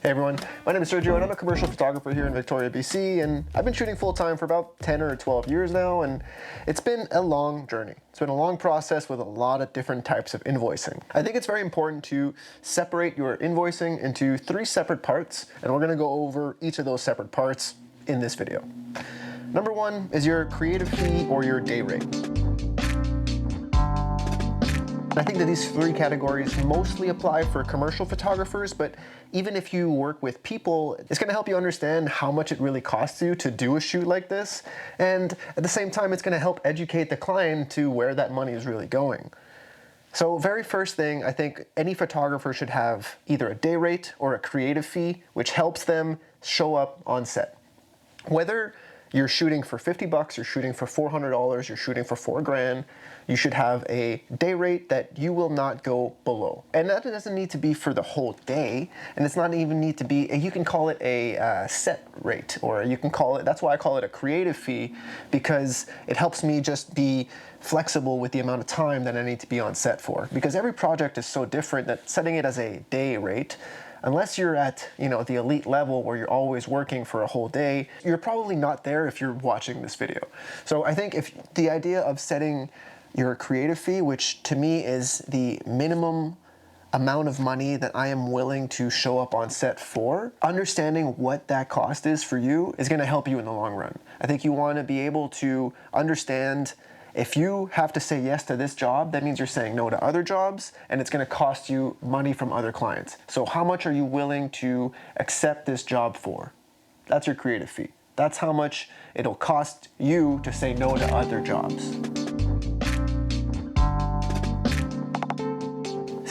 Hey everyone, my name is Sergio and I'm a commercial photographer here in Victoria, BC, and I've been shooting full-time for about 10 or 12 years now, and it's been a long journey. It's been a long process with a lot of different types of invoicing. I think it's very important to separate your invoicing into 3 separate parts, and we're going to go over each of those separate parts in this video. Number 1 is your creative fee or your day rate. I think that these 3 categories mostly apply for commercial photographers, but even if you work with people, it's going to help you understand how much it really costs you to do a shoot like this, and at the same time it's going to help educate the client to where that money is really going. So very first thing, I think any photographer should have either a day rate or a creative fee, which helps them show up on set. Whether you're shooting for 50 bucks, you're shooting for $400, you're shooting for $4,000, you should have a day rate that you will not go below. And that doesn't need to be for the whole day, and it's not even need to be, you can call it a set rate, or you can call it, that's why I call it a creative fee, because it helps me just be flexible with the amount of time that I need to be on set for. Because every project is so different that setting it as a day rate, unless you're at, the elite level where you're always working for a whole day, you're probably not there if you're watching this video. So I think if the idea of setting your creative fee, which to me is the minimum amount of money that I am willing to show up on set for, understanding what that cost is for you is going to help you in the long run. I think you want to be able to understand if you have to say yes to this job, that means you're saying no to other jobs, and it's going to cost you money from other clients. So how much are you willing to accept this job for? That's your creative fee. That's how much it'll cost you to say no to other jobs.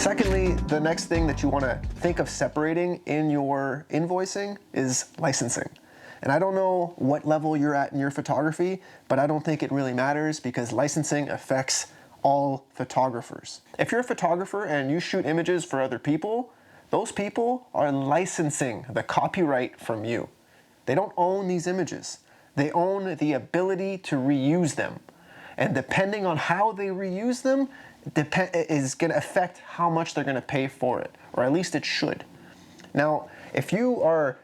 Secondly, the next thing that you want to think of separating in your invoicing is licensing. And I don't know what level you're at in your photography, but I don't think it really matters because licensing affects all photographers. If you're a photographer and you shoot images for other people, those people are licensing the copyright from you. They don't own these images. They own the ability to reuse them. And depending on how they reuse them, is going to affect how much they're going to pay for it, or at least it should. Now, if you are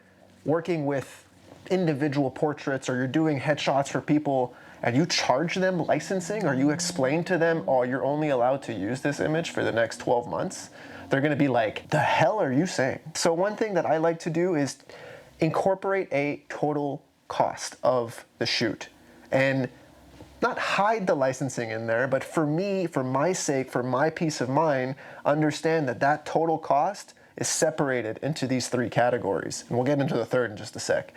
working with individual portraits or you're doing headshots for people and you charge them licensing, or you explain to them, oh, you're only allowed to use this image for the next 12 months, they're going to be like, the hell are you saying? So one thing that I like to do is incorporate a total cost of the shoot and not hide the licensing in there, but for me, for my sake, for my peace of mind, understand that that total cost is separated into these 3 categories. And we'll get into the third in just a sec.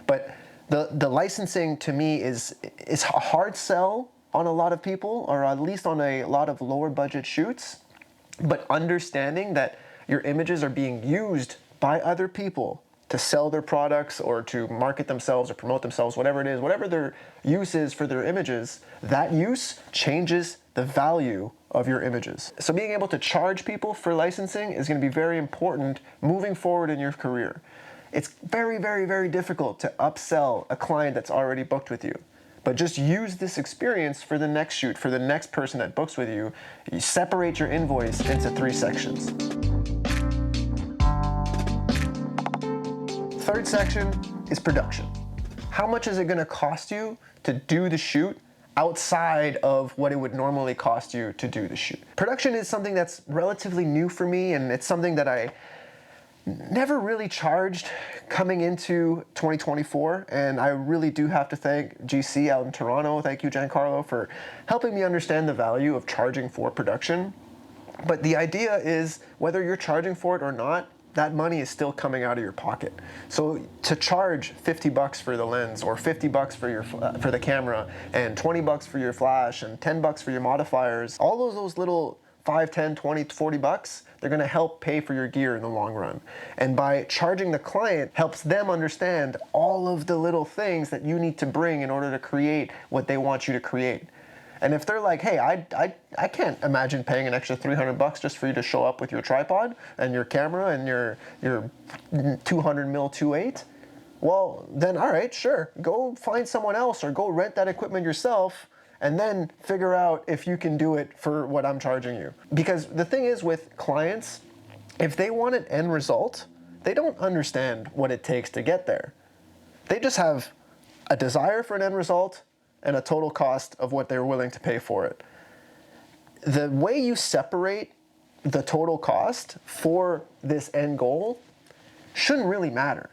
But the licensing to me is a hard sell on a lot of people, or at least on a lot of lower budget shoots. But understanding that your images are being used by other people to sell their products or to market themselves or promote themselves, whatever it is, whatever their use is for their images, that use changes the value of your images. So being able to charge people for licensing is going to be very important moving forward in your career. It's very, very, very difficult to upsell a client that's already booked with you. But just use this experience for the next shoot, for the next person that books with you. You separate your invoice into 3 sections. Third section is production. How much is it going to cost you to do the shoot outside of what it would normally cost you to do the shoot? Production is something that's relatively new for me, and it's something that I never really charged coming into 2024, and I really do have to thank GC out in Toronto. Thank you, Giancarlo, for helping me understand the value of charging for production. But the idea is, whether you're charging for it or not, that money is still coming out of your pocket. So to charge 50 bucks for the lens, or 50 bucks for for the camera, and 20 bucks for your flash, and 10 bucks for your modifiers, all those little 5, 10, 20, 40 bucks, they're going to help pay for your gear in the long run. And by charging the client helps them understand all of the little things that you need to bring in order to create what they want you to create. And if they're like, hey, I can't imagine paying an extra 300 bucks just for you to show up with your tripod and your camera and your 200 mil 2.8, well, then all right, sure, go find someone else or go rent that equipment yourself and then figure out if you can do it for what I'm charging you. Because the thing is with clients, if they want an end result, they don't understand what it takes to get there. They just have a desire for an end result and a total cost of what they're willing to pay for it. The way you separate the total cost for this end goal shouldn't really matter.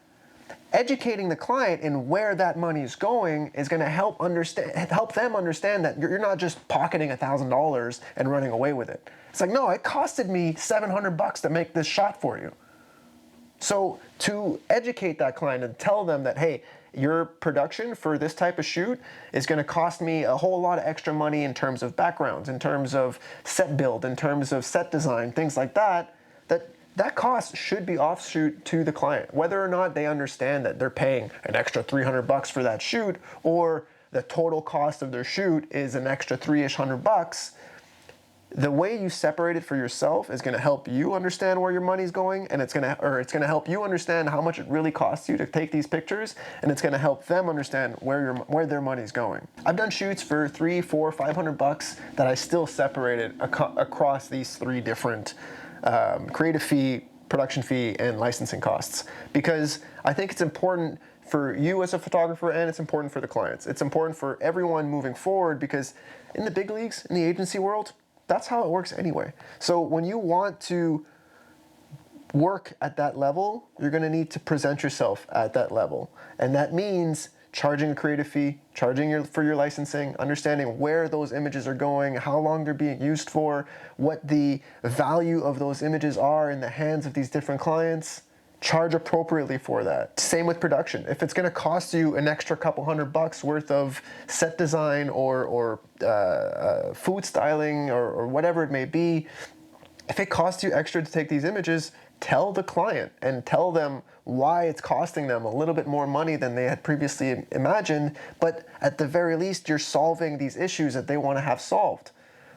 Educating the client in where that money is going is going to help them understand that you're not just pocketing $1,000 and running away with it. It's like, no, it costed me $700 to make this shot for you. So to educate that client and tell them that, hey, your production for this type of shoot is going to cost me a whole lot of extra money in terms of backgrounds, in terms of set build, in terms of set design, things like that, that cost should be offshoot to the client, whether or not they understand that they're paying an extra $300 for that shoot, or the total cost of their shoot is an extra $300-ish. The way you separate it for yourself is going to help you understand where your money's going, and it's going to help you understand how much it really costs you to take these pictures, and it's going to help them understand where their money's going. I've done shoots for $300, $400, $500 that I still separated across these three different creative fee, production fee, and licensing costs, because I think it's important for you as a photographer, and it's important for the clients. It's important for everyone moving forward, because in the big leagues, in the agency world, that's how it works anyway. So when you want to work at that level, you're going to need to present yourself at that level, and that means charging a creative fee, charging for your licensing, understanding where those images are going, how long they're being used for, what the value of those images are in the hands of these different clients. Charge appropriately for that. Same with production. If it's going to cost you an extra couple $100 worth of set design or food styling or whatever it may be, if it costs you extra to take these images, tell the client and tell them why it's costing them a little bit more money than they had previously imagined, but at the very least, you're solving these issues that they want to have solved.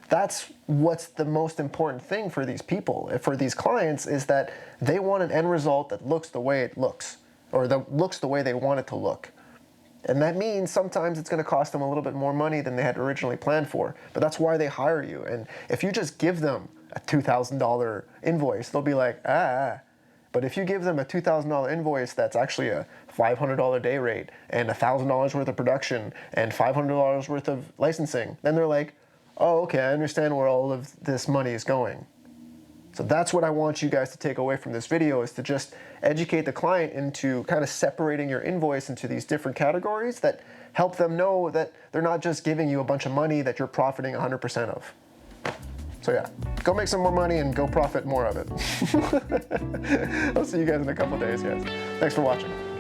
That's what's the most important thing for these people, for these clients, is that they want an end result that looks the way it looks, or that looks the way they want it to look. And that means sometimes it's going to cost them a little bit more money than they had originally planned for, but that's why they hire you. And if you just give them a $2,000 invoice, they'll be like, But if you give them a $2,000 invoice that's actually a $500 day rate and $1,000 worth of production and $500 worth of licensing, then they're like, oh, okay, I understand where all of this money is going. So that's what I want you guys to take away from this video, is to just educate the client into kind of separating your invoice into these different categories that help them know that they're not just giving you a bunch of money that you're profiting 100% of. So yeah, go make some more money and go profit more of it. I'll see you guys in a couple days, guys. Thanks for watching.